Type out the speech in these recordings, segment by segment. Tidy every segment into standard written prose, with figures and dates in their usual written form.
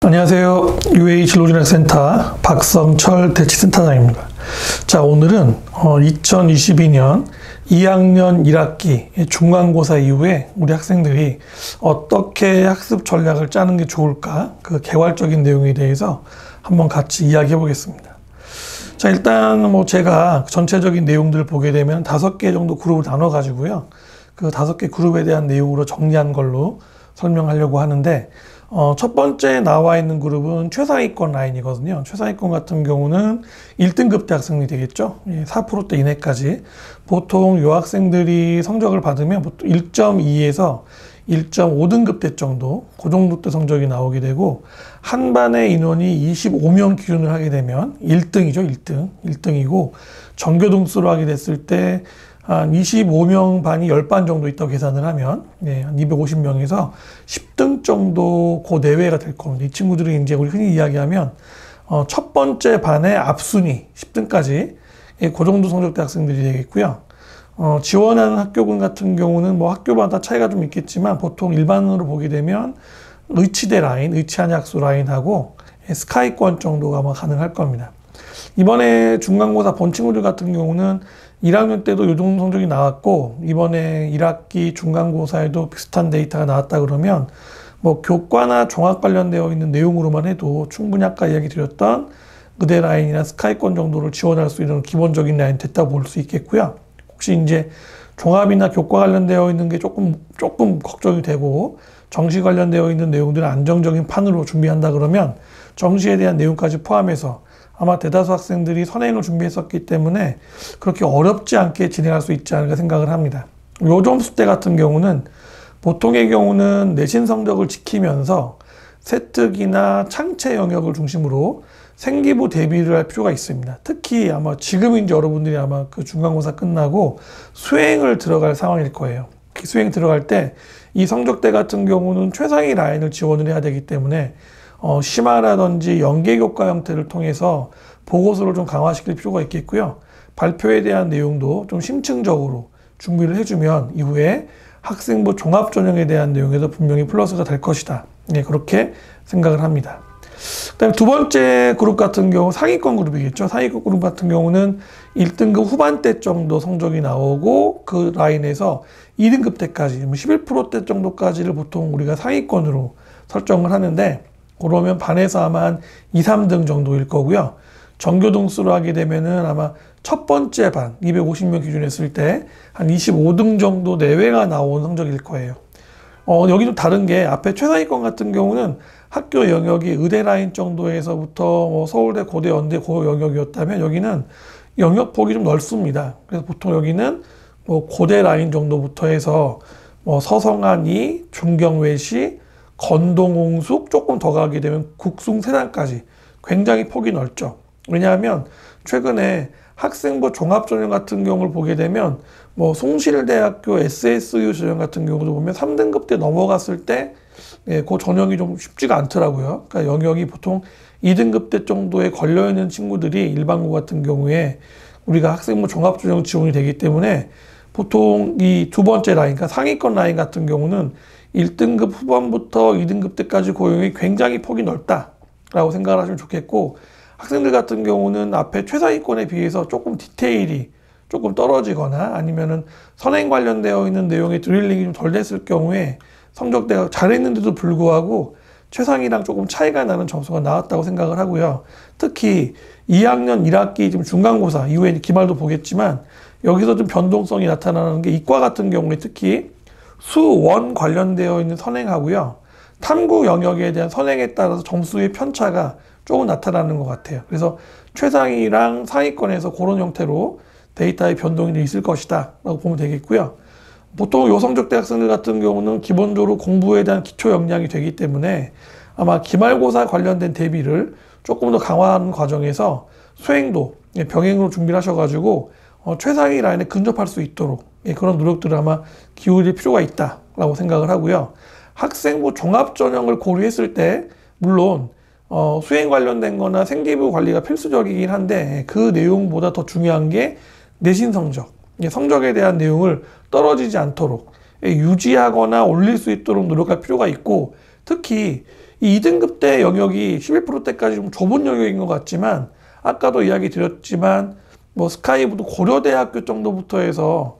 안녕하세요. UA 진로진학센터 박성철 대치센터장입니다. 자, 오늘은 2022년 2학년 1학기 중간고사 이후에 우리 학생들이 어떻게 학습 전략을 짜는 게 좋을까, 그 개괄적인 내용에 대해서 한번 같이 이야기해 보겠습니다. 자, 일단 제가 전체적인 내용들을 보게 되면 5개 정도 그룹을 나눠 가지고요, 그 5개 그룹에 대한 내용으로 정리한 걸로 설명하려고 하는데, 첫 번째 나와 있는 그룹은 최상위권 라인이거든요. 최상위권 같은 경우는 1등급 대학생이 되겠죠. 4%대 이내까지. 보통 요 학생들이 성적을 받으면 보통 1.2에서 1.5등급 대 정도, 그 정도 때 성적이 나오게 되고, 한 반의 인원이 25명 기준을 하게 되면 1등이죠. 1등이고, 전교 등수로 하게 됐을 때 한 25명 반이 10반 정도 있다고 계산을 하면, 한 250명에서 10등 정도 그 내외가 될 겁니다. 이 친구들이 이제 우리 흔히 이야기하면, 첫 번째 반의 앞순위 10등까지, 그 정도 성적대 학생들이 되겠고요. 지원하는 학교군 같은 경우는 학교마다 차이가 좀 있겠지만, 보통 일반으로 보게 되면, 의치대 라인, 의치한약수 라인하고 스카이권 정도가 아마 가능할 겁니다. 이번에 중간고사 본 친구들 같은 경우는 1학년 때도 이 정도 성적이 나왔고, 이번에 1학기 중간고사에도 비슷한 데이터가 나왔다 그러면, 교과나 종합 관련되어 있는 내용으로만 해도 충분히 아까 이야기 드렸던 의대 라인이나 스카이권 정도를 지원할 수 있는 기본적인 라인 됐다고 볼 수 있겠고요. 혹시 이제 종합이나 교과 관련되어 있는 게 조금 걱정이 되고, 정시 관련되어 있는 내용들을 안정적인 판으로 준비한다 그러면 정시에 대한 내용까지 포함해서 아마 대다수 학생들이 선행을 준비했었기 때문에 그렇게 어렵지 않게 진행할 수 있지 않을까 생각을 합니다. 요 점수 대 같은 경우는 보통의 경우는 내신 성적을 지키면서 세특이나 창체 영역을 중심으로 생기부 대비를 할 필요가 있습니다. 특히 아마 지금 이제 여러분들이 아마 그 중간고사 끝나고 수행을 들어갈 상황일 거예요. 그 수행 들어갈 때 이 성적대 같은 경우는 최상위 라인을 지원을 해야 되기 때문에 심화라든지 연계교과 형태를 통해서 보고서를 좀 강화시킬 필요가 있겠고요. 발표에 대한 내용도 좀 심층적으로 준비를 해주면 이후에 학생부 종합전형에 대한 내용에서 분명히 플러스가 될 것이다. 그렇게 생각을 합니다. 그다음에 두 번째 그룹 같은 경우 상위권 그룹이겠죠. 상위권 그룹 같은 경우는 1등급 후반대 정도 성적이 나오고, 그 라인에서 2등급 때까지 11%대 정도까지를 보통 우리가 상위권으로 설정을 하는데, 그러면 반에서 아마 한 2, 3등 정도일 거고요. 전교 등수로 하게 되면은 아마 첫 번째 반 250명 기준 했을 때 한 25등 정도 내외가 나온 성적일 거예요. 여기 좀 다른 게, 앞에 최상위권 같은 경우는 학교 영역이 의대 라인 정도에서부터 서울대, 고대, 연대 그 영역이었다면, 여기는 영역 폭이 좀 넓습니다. 그래서 보통 여기는 고대 라인 정도부터 해서 서성안이, 중경외시, 건동홍숙, 조금 더 가게 되면 국숭세단까지 굉장히 폭이 넓죠. 왜냐하면 최근에 학생부 종합전형 같은 경우를 보게 되면 숭실대학교 SSU 전형 같은 경우도 보면 3등급 때 넘어갔을 때 그 전형이 좀 쉽지가 않더라고요. 그러니까 영역이 보통 2등급 때 정도에 걸려있는 친구들이 일반고 같은 경우에 우리가 학생부 종합전형 지원이 되기 때문에 보통 이 두 번째 라인, 그러니까 상위권 라인 같은 경우는 1등급 후반부터 2등급 때까지 고용이 굉장히 폭이 넓다라고 생각을 하시면 좋겠고, 학생들 같은 경우는 앞에 최상위권에 비해서 조금 디테일이 조금 떨어지거나 아니면은 선행 관련되어 있는 내용의 드릴링이 좀 덜 됐을 경우에 성적대가 잘했는데도 불구하고 최상위랑 조금 차이가 나는 점수가 나왔다고 생각을 하고요. 특히 2학년 1학기 지금 중간고사 이후에 기말도 보겠지만, 여기서 좀 변동성이 나타나는 게 이과 같은 경우에 특히 수원 관련되어 있는 선행하고요, 탐구 영역에 대한 선행에 따라서 점수의 편차가 조금 나타나는 것 같아요. 그래서 최상위랑 상위권에서 그런 형태로 데이터의 변동이 있을 것이다 라고 보면 되겠고요. 보통 요성적대 학생들 같은 경우는 기본적으로 공부에 대한 기초 역량이 되기 때문에 아마 기말고사 관련된 대비를 조금 더 강화하는 과정에서 수행도 병행으로 준비를 하셔가지고 최상위 라인에 근접할 수 있도록 그런 노력들을 아마 기울일 필요가 있다라고 생각을 하고요. 학생부 종합전형을 고려했을 때 물론 수행 관련된 거나 생기부 관리가 필수적이긴 한데, 그 내용보다 더 중요한 게 내신 성적, 성적에 대한 내용을 떨어지지 않도록 유지하거나 올릴 수 있도록 노력할 필요가 있고, 특히 이 2등급대 영역이 11%대까지 좀 좁은 영역인 것 같지만 아까도 이야기 드렸지만 뭐 스카이부도 고려대학교 정도부터 해서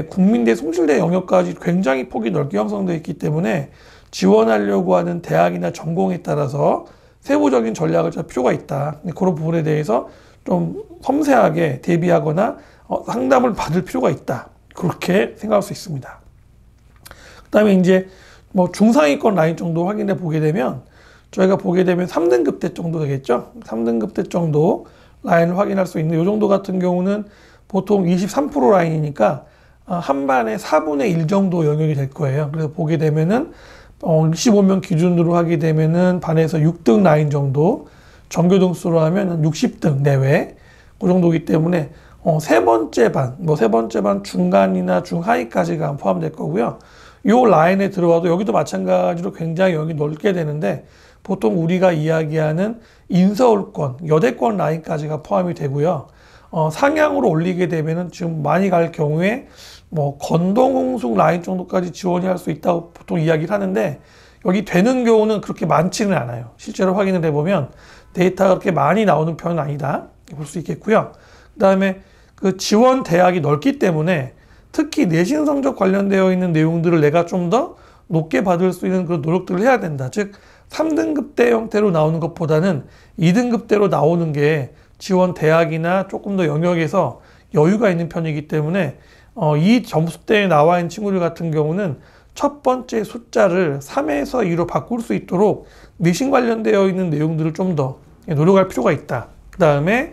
국민대, 숭실대 영역까지 굉장히 폭이 넓게 형성되어 있기 때문에 지원하려고 하는 대학이나 전공에 따라서 세부적인 전략을 짤 필요가 있다. 그런 부분에 대해서 좀 섬세하게 대비하거나 상담을 받을 필요가 있다. 그렇게 생각할 수 있습니다. 그 다음에 이제 뭐 중상위권 라인 정도 확인해 보게 되면 저희가 보게 되면 3등급대 정도 되겠죠. 3등급대 정도 라인을 확인할 수 있는 이 정도 같은 경우는 보통 23% 라인이니까 한 반에 4분의 1 정도 영역이 될 거예요. 그래서 보게 되면은 65명 기준으로 하게 되면은 반에서 6등 라인 정도, 전교등수로 하면 60등 내외 그 정도이기 때문에 세 번째 반 중간이나 중하위까지가 포함될 거고요. 요 라인에 들어와도 여기도 마찬가지로 굉장히 영역이 넓게 되는데 보통 우리가 이야기하는 인서울권, 여대권 라인까지가 포함이 되고요. 상향으로 올리게 되면은 지금 많이 갈 경우에 뭐 건동홍숙 라인 정도까지 지원이 할 수 있다고 보통 이야기를 하는데 여기 되는 경우는 그렇게 많지는 않아요. 실제로 확인을 해보면 데이터가 그렇게 많이 나오는 편은 아니다 볼 수 있겠고요. 그 다음에 그 지원 대학이 넓기 때문에 특히 내신 성적 관련되어 있는 내용들을 내가 좀 더 높게 받을 수 있는 그런 노력들을 해야 된다. 즉 3등급대 형태로 나오는 것보다는 2등급대로 나오는 게 지원 대학이나 조금 더 영역에서 여유가 있는 편이기 때문에 이 점수대에 나와 있는 친구들 같은 경우는 첫 번째 숫자를 3에서 2로 바꿀 수 있도록 내신 관련되어 있는 내용들을 좀 더 노력할 필요가 있다. 그 다음에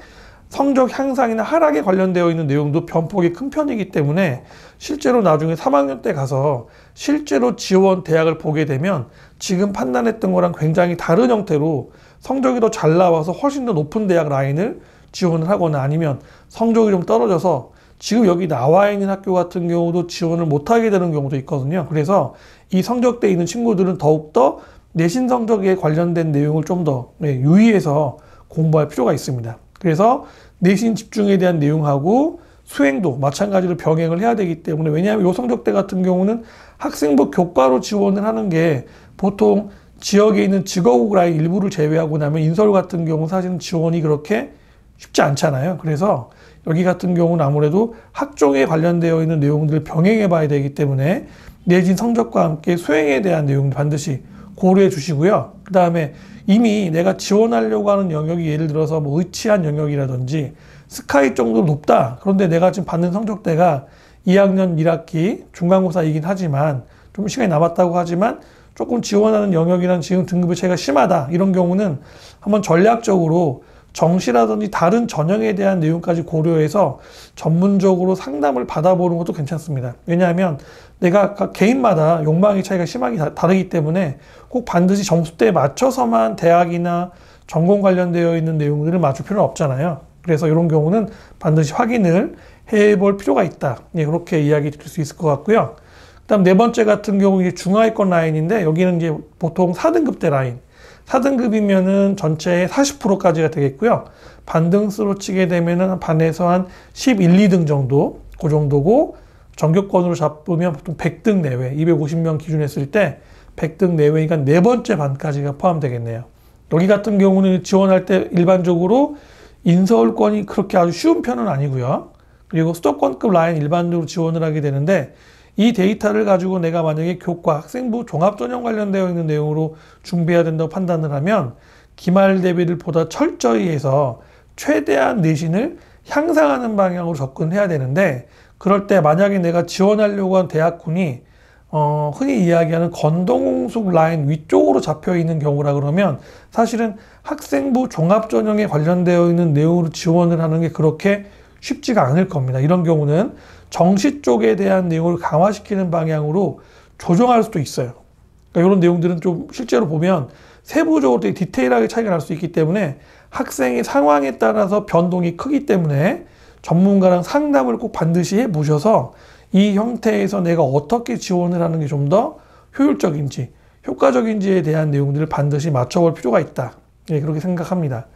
성적 향상이나 하락에 관련되어 있는 내용도 변폭이 큰 편이기 때문에 실제로 나중에 3학년 때 가서 실제로 지원 대학을 보게 되면 지금 판단했던 거랑 굉장히 다른 형태로 성적이 더 잘 나와서 훨씬 더 높은 대학 라인을 지원을 하거나 아니면 성적이 좀 떨어져서 지금 여기 나와 있는 학교 같은 경우도 지원을 못하게 되는 경우도 있거든요. 그래서 이 성적대에 있는 친구들은 더욱더 내신 성적에 관련된 내용을 좀 더 유의해서 공부할 필요가 있습니다. 그래서 내신 집중에 대한 내용하고 수행도 마찬가지로 병행을 해야 되기 때문에 왜냐하면 이 성적대 같은 경우는 학생부 교과로 지원을 하는 게 보통 지역에 있는 직업국 라인 일부를 제외하고 나면 인서울 같은 경우 사실은 지원이 그렇게 쉽지 않잖아요. 그래서 여기 같은 경우는 아무래도 학종에 관련되어 있는 내용들을 병행해 봐야 되기 때문에 내신 성적과 함께 수행에 대한 내용도 반드시 고려해 주시고요. 그 다음에 이미 내가 지원하려고 하는 영역이 예를 들어서 뭐 의치한 영역이라든지 스카이 정도로 높다. 그런데 내가 지금 받는 성적대가 2학년 1학기 중간고사이긴 하지만 좀 시간이 남았다고 하지만 조금 지원하는 영역이랑 지금 등급의 차이가 심하다. 이런 경우는 한번 전략적으로 정시라든지 다른 전형에 대한 내용까지 고려해서 전문적으로 상담을 받아보는 것도 괜찮습니다. 왜냐하면 내가 각 개인마다 욕망의 차이가 심하게 다르기 때문에 꼭 반드시 점수대에 맞춰서만 대학이나 전공 관련되어 있는 내용들을 맞출 필요는 없잖아요. 그래서 이런 경우는 반드시 확인을 해볼 필요가 있다. 그렇게 이야기 드릴 수 있을 것 같고요. 그 다음 네 번째 같은 경우 이제 중하위권 라인인데 여기는 이제 보통 4등급대 라인. 4등급이면은 전체의 40%까지가 되겠고요. 반등수로 치게 되면은 반에서 한 11, 2등 정도, 그 정도고, 전교권으로 잡으면 보통 100등 내외, 250명 기준했을 때 100등 내외니까 네 번째 반까지가 포함되겠네요. 여기 같은 경우는 지원할 때 일반적으로 인서울권이 그렇게 아주 쉬운 편은 아니고요. 그리고 수도권급 라인 일반적으로 지원을 하게 되는데 이 데이터를 가지고 내가 만약에 교과, 학생부, 종합전형 관련되어 있는 내용으로 준비해야 된다고 판단을 하면 기말 대비를 보다 철저히 해서 최대한 내신을 향상하는 방향으로 접근해야 되는데 그럴 때 만약에 내가 지원하려고 한 대학군이 흔히 이야기하는 건동홍숙 라인 위쪽으로 잡혀 있는 경우라 그러면 사실은 학생부 종합전형에 관련되어 있는 내용으로 지원을 하는 게 그렇게 쉽지가 않을 겁니다. 이런 경우는 정시 쪽에 대한 내용을 강화시키는 방향으로 조정할 수도 있어요. 그러니까 이런 내용들은 좀 실제로 보면 세부적으로 되게 디테일하게 차이가 날 수 있기 때문에 학생의 상황에 따라서 변동이 크기 때문에 전문가랑 상담을 꼭 반드시 해 보셔서 이 형태에서 내가 어떻게 지원을 하는 게 좀 더 효율적인지 효과적인지에 대한 내용들을 반드시 맞춰볼 필요가 있다. 그렇게 생각합니다.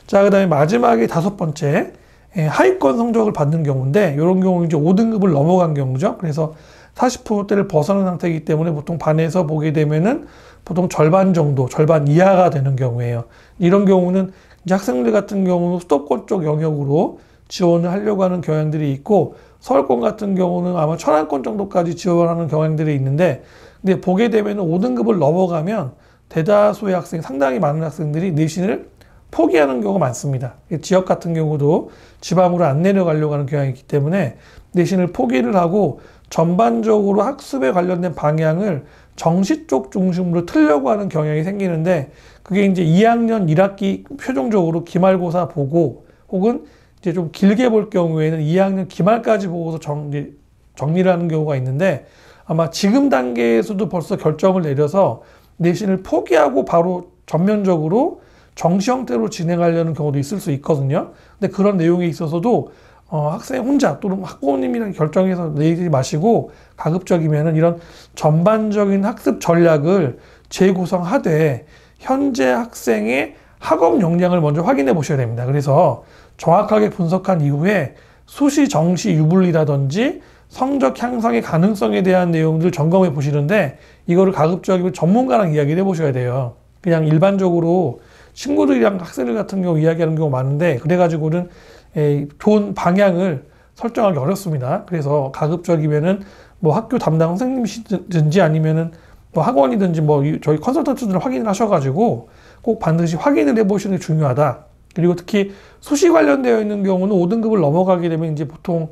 자, 그 다음에 마지막에 다섯 번째 하위권 성적을 받는 경우인데 이런 경우는 이제 5등급을 넘어간 경우죠. 그래서 40%대를 벗어난 상태이기 때문에 보통 반에서 보게 되면은 보통 절반 정도, 절반 이하가 되는 경우예요. 이런 경우는 이제 학생들 같은 경우는 수도권 쪽 영역으로 지원을 하려고 하는 경향들이 있고, 서울권 같은 경우는 아마 천안권 정도까지 지원하는 경향들이 있는데, 근데 보게 되면 5등급을 넘어가면 대다수의 학생, 상당히 많은 학생들이 내신을 포기하는 경우가 많습니다. 지역 같은 경우도 지방으로 안 내려가려고 하는 경향이 있기 때문에 내신을 포기를 하고 전반적으로 학습에 관련된 방향을 정시 쪽 중심으로 틀려고 하는 경향이 생기는데, 그게 이제 2학년 1학기 표정적으로 기말고사 보고, 혹은 이제 좀 길게 볼 경우에는 2학년 기말까지 보고서 정리를 하는 경우가 있는데, 아마 지금 단계에서도 벌써 결정을 내려서 내신을 포기하고 바로 전면적으로 정시 형태로 진행하려는 경우도 있을 수 있거든요. 근데 그런 내용에 있어서도 학생 혼자 또는 학부모님이랑 결정해서 내지 마시고, 가급적이면은 이런 전반적인 학습 전략을 재구성하되 현재 학생의 학업 역량을 먼저 확인해 보셔야 됩니다. 그래서 정확하게 분석한 이후에 수시, 정시 유불리라든지 성적 향상의 가능성에 대한 내용들을 점검해 보시는데, 이거를 가급적이면 전문가랑 이야기를 해보셔야 돼요. 그냥 일반적으로 친구들이랑 학생들 같은 경우 이야기하는 경우가 많은데, 그래가지고는 좋은 방향을 설정하기 어렵습니다. 그래서 가급적이면은 뭐 학교 담당 선생님이시든지 아니면은 뭐 학원이든지 뭐 저희 컨설턴트들 확인을 하셔가지고 꼭 반드시 확인을 해보시는 게 중요하다. 그리고 특히 수시 관련되어 있는 경우는 5등급을 넘어가게 되면 이제 보통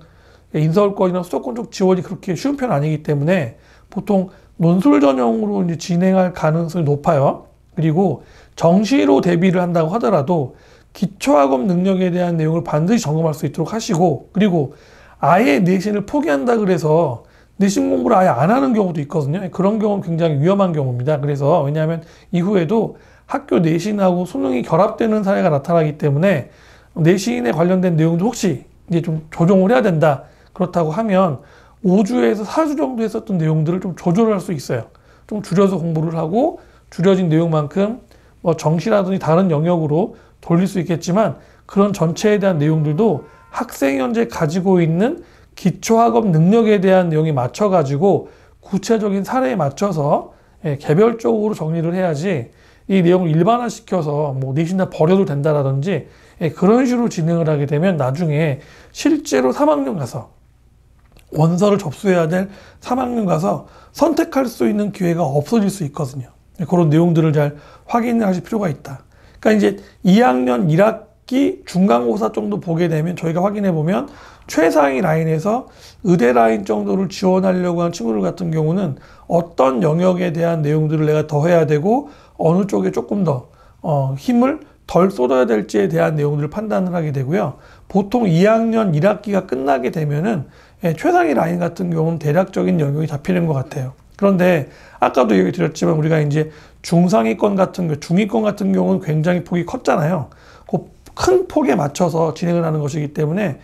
인서울권이나 수도권 쪽 지원이 그렇게 쉬운 편은 아니기 때문에 보통 논술 전형으로 이제 진행할 가능성이 높아요. 그리고 정시로 대비를 한다고 하더라도 기초학업 능력에 대한 내용을 반드시 점검할 수 있도록 하시고, 그리고 아예 내신을 포기한다 그래서 내신 공부를 아예 안 하는 경우도 있거든요. 그런 경우는 굉장히 위험한 경우입니다. 그래서 왜냐하면 이후에도 학교 내신하고 수능이 결합되는 사례가 나타나기 때문에 내신에 관련된 내용도 혹시 이제 좀 조정을 해야 된다. 그렇다고 하면 5주에서 4주 정도 했었던 내용들을 좀 조절할 수 있어요. 좀 줄여서 공부를 하고 줄여진 내용만큼 뭐 정시라든지 다른 영역으로 돌릴 수 있겠지만, 그런 전체에 대한 내용들도 학생이 현재 가지고 있는 기초학업 능력에 대한 내용에 맞춰가지고 구체적인 사례에 맞춰서 개별적으로 정리를 해야지, 이 내용을 일반화시켜서 뭐 내신 다 버려도 된다라든지 그런 식으로 진행을 하게 되면 나중에 실제로 3학년 가서 원서를 접수해야 될 3학년 가서 선택할 수 있는 기회가 없어질 수 있거든요. 그런 내용들을 잘 확인을 하실 필요가 있다. 그러니까 이제 2학년 1학기 중간고사 정도 보게 되면 저희가 확인해 보면 최상위 라인에서 의대 라인 정도를 지원하려고 하는 친구들 같은 경우는 어떤 영역에 대한 내용들을 내가 더 해야 되고 어느 쪽에 조금 더 힘을 덜 쏟아야 될지에 대한 내용들을 판단을 하게 되고요. 보통 2학년 1학기가 끝나게 되면은 최상위 라인 같은 경우는 대략적인 영역이 잡히는 것 같아요. 그런데 아까도 얘기 드렸지만 우리가 이제 중상위권 같은 경우, 중위권 같은 경우는 굉장히 폭이 컸잖아요. 그 큰 폭에 맞춰서 진행을 하는 것이기 때문에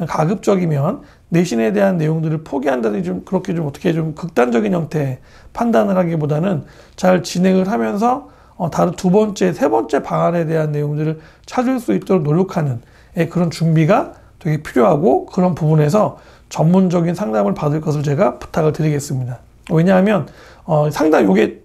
가급적이면 내신에 대한 내용들을 포기한다든지 좀 그렇게 좀 어떻게 좀 극단적인 형태의 판단을 하기보다는 잘 진행을 하면서 다른 두 번째, 세 번째 방안에 대한 내용들을 찾을 수 있도록 노력하는 그런 준비가 되게 필요하고, 그런 부분에서 전문적인 상담을 받을 것을 제가 부탁을 드리겠습니다. 왜냐하면 상담 요게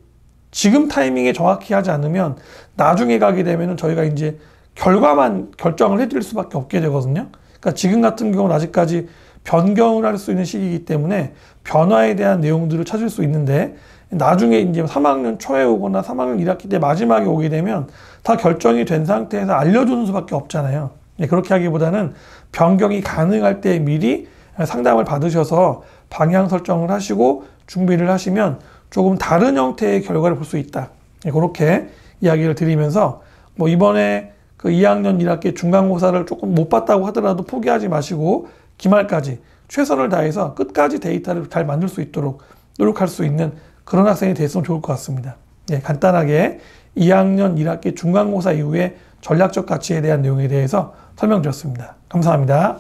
지금 타이밍에 정확히 하지 않으면 나중에 가게 되면은 저희가 이제 결과만 결정을 해드릴 수밖에 없게 되거든요. 그러니까 지금 같은 경우는 아직까지 변경을 할 수 있는 시기이기 때문에 변화에 대한 내용들을 찾을 수 있는데, 나중에 이제 3학년 초에 오거나 3학년 1학기 때 마지막에 오게 되면 다 결정이 된 상태에서 알려주는 수밖에 없잖아요. 그렇게 하기보다는 변경이 가능할 때 미리 상담을 받으셔서 방향 설정을 하시고 준비를 하시면 조금 다른 형태의 결과를 볼 수 있다. 그렇게 이야기를 드리면서 뭐 이번에 그 2학년 1학기 중간고사를 조금 못 봤다고 하더라도 포기하지 마시고 기말까지 최선을 다해서 끝까지 데이터를 잘 만들 수 있도록 노력할 수 있는 그런 학생이 됐으면 좋을 것 같습니다. 간단하게 2학년 1학기 중간고사 이후에 전략적 가치에 대한 내용에 대해서 설명드렸습니다. 감사합니다.